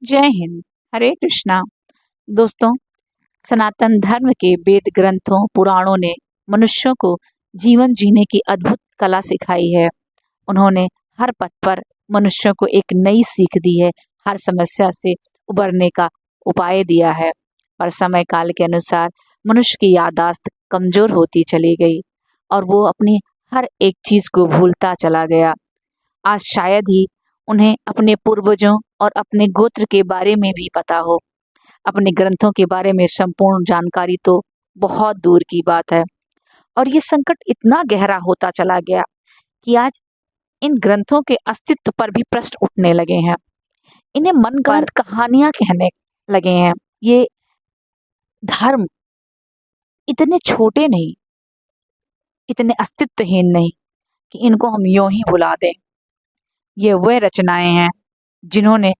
जय हिंद। हरे कृष्णा। दोस्तों, सनातन धर्म के वेद ग्रंथों पुराणों ने मनुष्यों को जीवन जीने की अद्भुत कला सिखाई है। उन्होंने हर पथ पर मनुष्यों को एक नई सीख दी है, हर समस्या से उबरने का उपाय दिया है। पर समय काल के अनुसार मनुष्य की याददाश्त कमजोर होती चली गई और वो अपनी हर एक चीज को भूलता चला गया। आज शायद ही उन्हें अपने पूर्वजों और अपने गोत्र के बारे में भी पता हो। अपने ग्रंथों के बारे में संपूर्ण जानकारी तो बहुत दूर की बात है। और ये संकट इतना गहरा होता चला गया कि आज इन ग्रंथों के अस्तित्व पर भी प्रश्न उठने लगे हैं। इन्हें मनगढ़ंत कहानियां कहने लगे हैं। ये धर्म इतने छोटे नहीं, इतने अस्तित्वहीन नहीं कि इनको हम यूं ही भुला दें। ये वह रचनाएं हैं जिन्होंने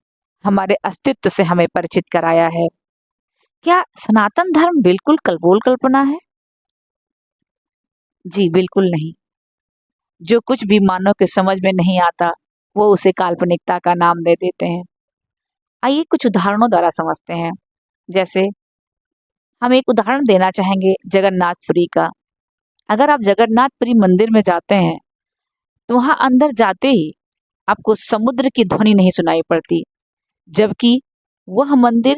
हमारे अस्तित्व से हमें परिचित कराया है। क्या सनातन धर्म बिल्कुल कल्पोल कल्पना है? जी बिल्कुल नहीं। जो कुछ भी मानव के समझ में नहीं आता, वो उसे काल्पनिकता का नाम दे देते हैं। आइए कुछ उदाहरणों द्वारा समझते हैं। जैसे हम एक उदाहरण देना चाहेंगे जगन्नाथपुरी का। अगर आप जगन्नाथपुरी मंदिर में जाते हैं तो वहां अंदर जाते ही आपको समुद्र की ध्वनि नहीं सुनाई पड़ती, जबकि वह मंदिर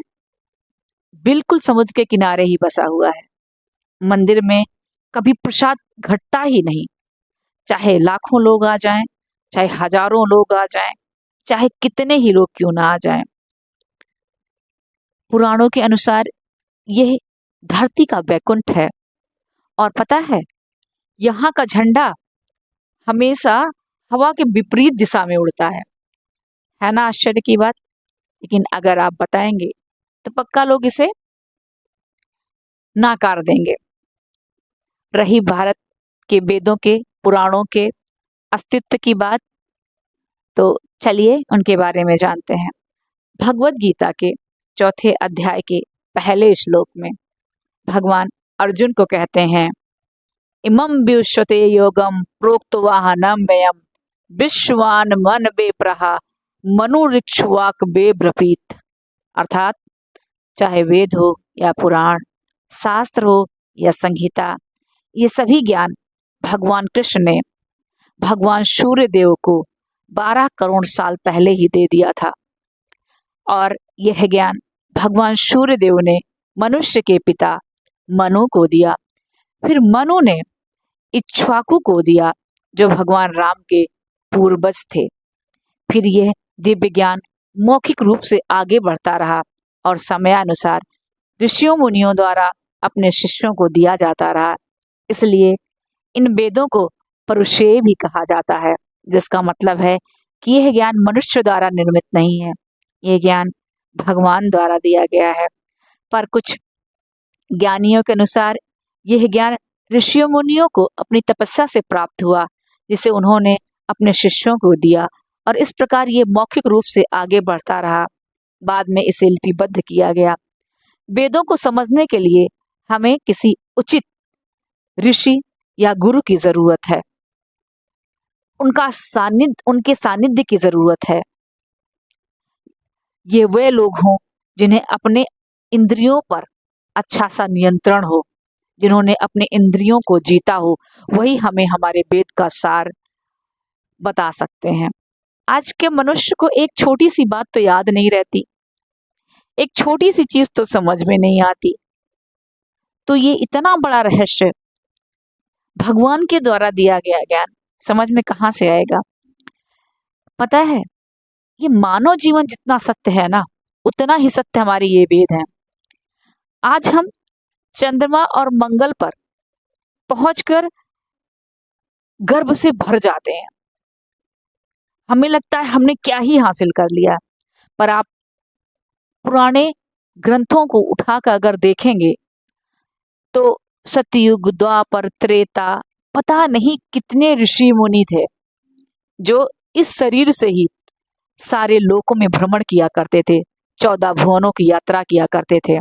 बिल्कुल समुद्र के किनारे ही बसा हुआ है। मंदिर में कभी प्रसाद घटता ही नहीं, चाहे लाखों लोग आ जाएं, चाहे हजारों लोग आ जाएं, चाहे कितने ही लोग क्यों ना आ जाएं। पुराणों के अनुसार यह धरती का वैकुंठ है। और पता है, यहाँ का झंडा हमेशा हवा के विपरीत दिशा में उड़ता है ना? आश्चर्य की बात। लेकिन अगर आप बताएंगे तो पक्का लोग इसे नाकार देंगे। रही भारत के वेदों के पुराणों के अस्तित्व की बात, तो चलिए उनके बारे में जानते हैं। भगवत गीता के चौथे अध्याय के पहले श्लोक में भगवान अर्जुन को कहते हैं, इमं विश्वते योगम प्रोक्तवाहनम व्ययम विश्वान मन बेप्रहा मनुरिक्ष्वाक बेब्रपीत। अर्थात चाहे वेद हो या पुराण, शास्त्र हो या संहिता, ये सभी ज्ञान भगवान कृष्ण ने भगवान सूर्य देव को 12 करोड़ साल पहले ही दे दिया था। और यह ज्ञान भगवान सूर्य देव ने मनुष्य के पिता मनु को दिया। फिर मनु ने इक्ष्वाकु को दिया, जो भगवान राम के पूर्वज थे। फिर यह दिव्य ज्ञान मौखिक रूप से आगे बढ़ता रहा और समयानुसार ऋषियों मुनियों द्वारा अपने शिष्यों को दिया जाता रहा। इसलिए इन वेदों को परुषेय भी कहा जाता है, जिसका मतलब है कि यह ज्ञान मनुष्य द्वारा निर्मित नहीं है, यह ज्ञान भगवान द्वारा दिया गया है। पर कुछ ज्ञानियों के अनुसार यह ज्ञान ऋषियों मुनियों को अपनी तपस्या से प्राप्त हुआ, जिसे उन्होंने अपने शिष्यों को दिया और इस प्रकार ये मौखिक रूप से आगे बढ़ता रहा। बाद में इसे लिपिबद्ध किया गया। वेदों को समझने के लिए हमें किसी उचित ऋषि या गुरु की जरूरत है। उनके सानिध्य की जरूरत है। ये वे लोग हों जिन्हें अपने इंद्रियों पर अच्छा सा नियंत्रण हो, जिन्होंने अपने इंद्रियों को जीता हो, वही हमें हमारे वेद का सार बता सकते हैं। आज के मनुष्य को एक छोटी सी बात तो याद नहीं रहती, एक छोटी सी चीज तो समझ में नहीं आती। तो ये इतना बड़ा रहस्य भगवान के द्वारा दिया गया ज्ञान समझ में कहाँ से आएगा? पता है, ये मानव जीवन जितना सत्य है ना, उतना ही सत्य हमारे ये वेद हैं। आज हम चंद्रमा और मंगल पर पहुंचकर गर्व से भर जाते हैं। हमें लगता है हमने क्या ही हासिल कर लिया। पर आप पुराने ग्रंथों को उठाकर अगर देखेंगे तो सतयुग, द्वापर, त्रेता, पता नहीं कितने ऋषि मुनि थे जो इस शरीर से ही सारे लोकों में भ्रमण किया करते थे, 14 भुवनों की यात्रा किया करते थे।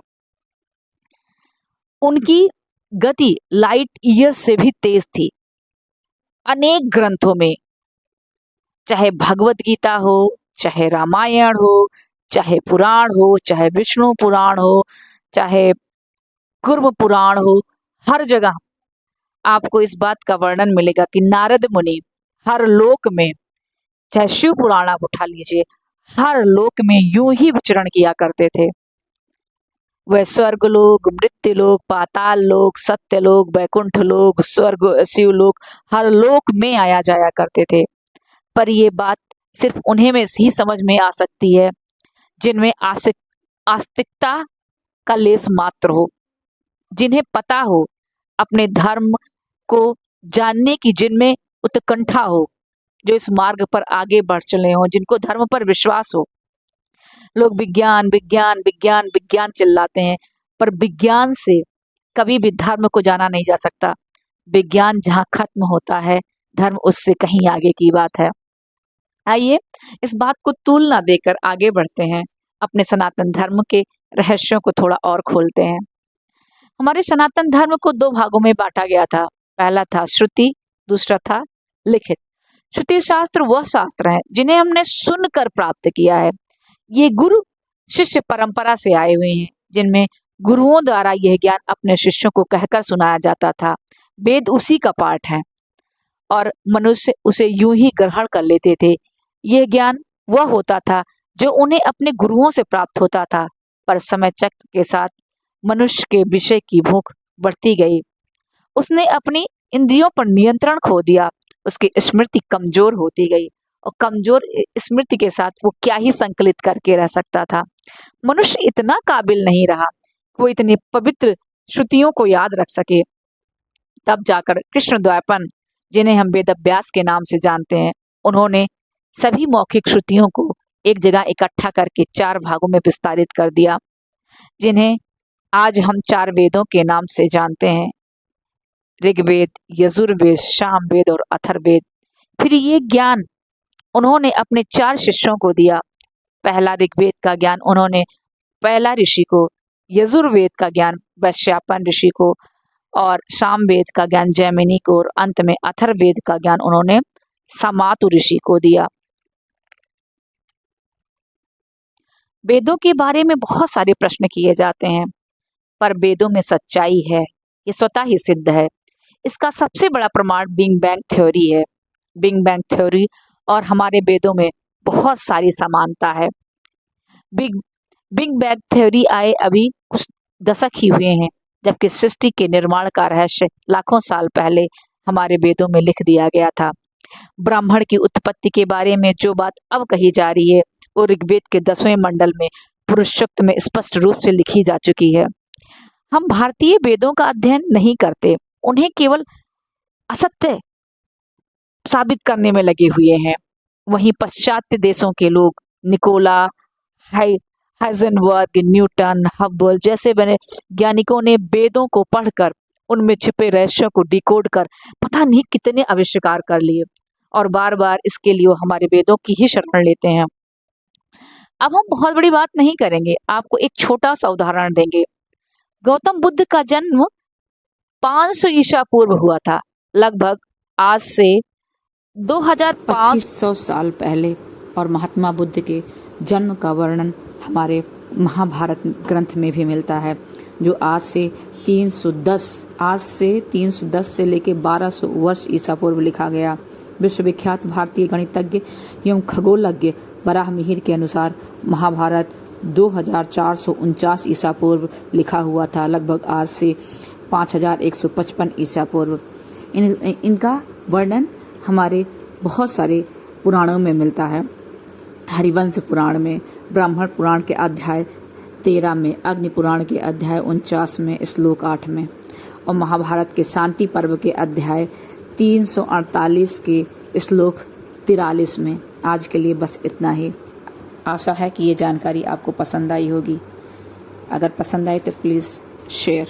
उनकी गति लाइट ईयर से भी तेज थी। अनेक ग्रंथों में, चाहे भगवत गीता हो, चाहे रामायण हो, चाहे पुराण हो, चाहे विष्णु पुराण हो, चाहे कुर्म पुराण हो, हर जगह आपको इस बात का वर्णन मिलेगा कि नारद मुनि हर लोक में, चाहे शिव पुराण आप उठा लीजिए, हर लोक में यूं ही विचरण किया करते थे। वह स्वर्ग लोक, मृत्यु लोक, पाताल लोक, सत्य लोक, वैकुंठ लोक, स्वर्ग शिव लोक, हर लोक में आया जाया करते थे। पर ये बात सिर्फ उन्हें में ही समझ में आ सकती है जिनमें आस्तिकता का लेस मात्र हो, जिन्हें पता हो अपने धर्म को जानने की, जिनमें उत्कंठा हो, जो इस मार्ग पर आगे बढ़ चले हों, जिनको धर्म पर विश्वास हो। लोग विज्ञान विज्ञान विज्ञान विज्ञान चिल्लाते हैं, पर विज्ञान से कभी भी धर्म को जाना नहीं जा सकता। विज्ञान जहाँ खत्म होता है, धर्म उससे कहीं आगे की बात है। आइए इस बात को तुलना देकर आगे बढ़ते हैं, अपने सनातन धर्म के रहस्यों को थोड़ा और खोलते हैं। हमारे सनातन धर्म को दो भागों में बांटा गया था। पहला था श्रुति, दूसरा था लिखित। श्रुति शास्त्र वह शास्त्र है जिन्हें हमने सुनकर प्राप्त किया है। ये गुरु शिष्य परंपरा से आए हुए हैं, जिनमें गुरुओं द्वारा यह ज्ञान अपने शिष्यों को कहकर सुनाया जाता था। वेद उसी का पाठ है और मनुष्य उसे यूं ही ग्रहण कर लेते थे। यह ज्ञान वह होता था जो उन्हें अपने गुरुओं से प्राप्त होता था। पर समय चक्र के साथ मनुष्य के विषय की भूख बढ़ती गई। उसने अपनी इंद्रियों पर नियंत्रण खो दिया। उसकी स्मृति कमजोर होती गई और कमजोर स्मृति के साथ वो क्या ही संकलित करके रह सकता था। मनुष्य इतना काबिल नहीं रहा वो इतनी पवित्र श्रुतियों को याद रख सके। तब जाकर कृष्ण द्वैपायन, जिन्हें हम वेद व्यास के नाम से जानते हैं, उन्होंने सभी मौखिक श्रुतियों को एक जगह इकट्ठा करके 4 भागों में विस्तारित कर दिया, जिन्हें आज हम 4 वेदों के नाम से जानते हैं, ऋग्वेद, यजुर्वेद, सामवेद और अथर्ववेद। फिर ये ज्ञान उन्होंने अपने 4 शिष्यों को दिया। पहला ऋग्वेद का ज्ञान उन्होंने पहला ऋषि को, यजुर्वेद का ज्ञान वैशंपायन ऋषि को और सामवेद का ज्ञान जैमिनी को और अंत में अथर्ववेद का ज्ञान उन्होंने समातु ऋषि को दिया। वेदों के बारे में बहुत सारे प्रश्न किए जाते हैं, पर वेदों में सच्चाई है, ये स्वतः ही सिद्ध है। इसका सबसे बड़ा प्रमाण बिग बैंग थ्योरी है। बिग बैंग थ्योरी और हमारे वेदों में बहुत सारी समानता है। बिग बैंग थ्योरी आए अभी कुछ दशक ही हुए हैं, जबकि सृष्टि के निर्माण का रहस्य लाखों साल पहले हमारे वेदों में लिख दिया गया था। ब्राह्मण की उत्पत्ति के बारे में जो बात अब कही जा रही है वो ऋग्वेद के 10वें मंडल में पुरुष सूक्त में स्पष्ट रूप से लिखी जा चुकी है। हम भारतीय वेदों का अध्ययन नहीं करते, उन्हें केवल असत्य साबित करने में लगे हुए हैं। वहीं पाश्चात्य देशों के लोग निकोला, हाइजेनबर्ग, न्यूटन, हब्बल जैसे वैज्ञानिकों ने वेदों को पढ़कर उनमें छिपे रहस्यों को डिकोड कर पता नहीं कितने आविष्कार कर लिए और बार बार इसके लिए हमारे वेदों की ही शरण लेते हैं। अब हम बहुत बड़ी बात नहीं करेंगे, आपको एक छोटा सा उदाहरण देंगे। गौतम बुद्ध का जन्म 500 ईसा पूर्व हुआ था, लगभग आज से 2500 साल पहले। और महात्मा बुद्ध के जन्म का वर्णन हमारे महाभारत ग्रंथ में भी मिलता है, जो आज से 310 से लेकर 1200 वर्ष ईसा पूर्व लिखा गया। विश्वविख्यात भारतीय गणितज्ञ एवं खगोलज्ञ बराह मिहिर के अनुसार महाभारत 2449 ईसा पूर्व लिखा हुआ था, लगभग आज से 5155 ईसा पूर्व। इनका वर्णन हमारे बहुत सारे पुराणों में मिलता है। हरिवंश पुराण में, ब्राह्मण पुराण के अध्याय 13 में, अग्नि पुराण के अध्याय 49 में, श्लोक 8 में, और महाभारत के शांति पर्व के अध्याय 348 के श्लोक 43 में। आज के लिए बस इतना ही। आशा है कि ये जानकारी आपको पसंद आई होगी। अगर पसंद आई तो प्लीज़ शेयर।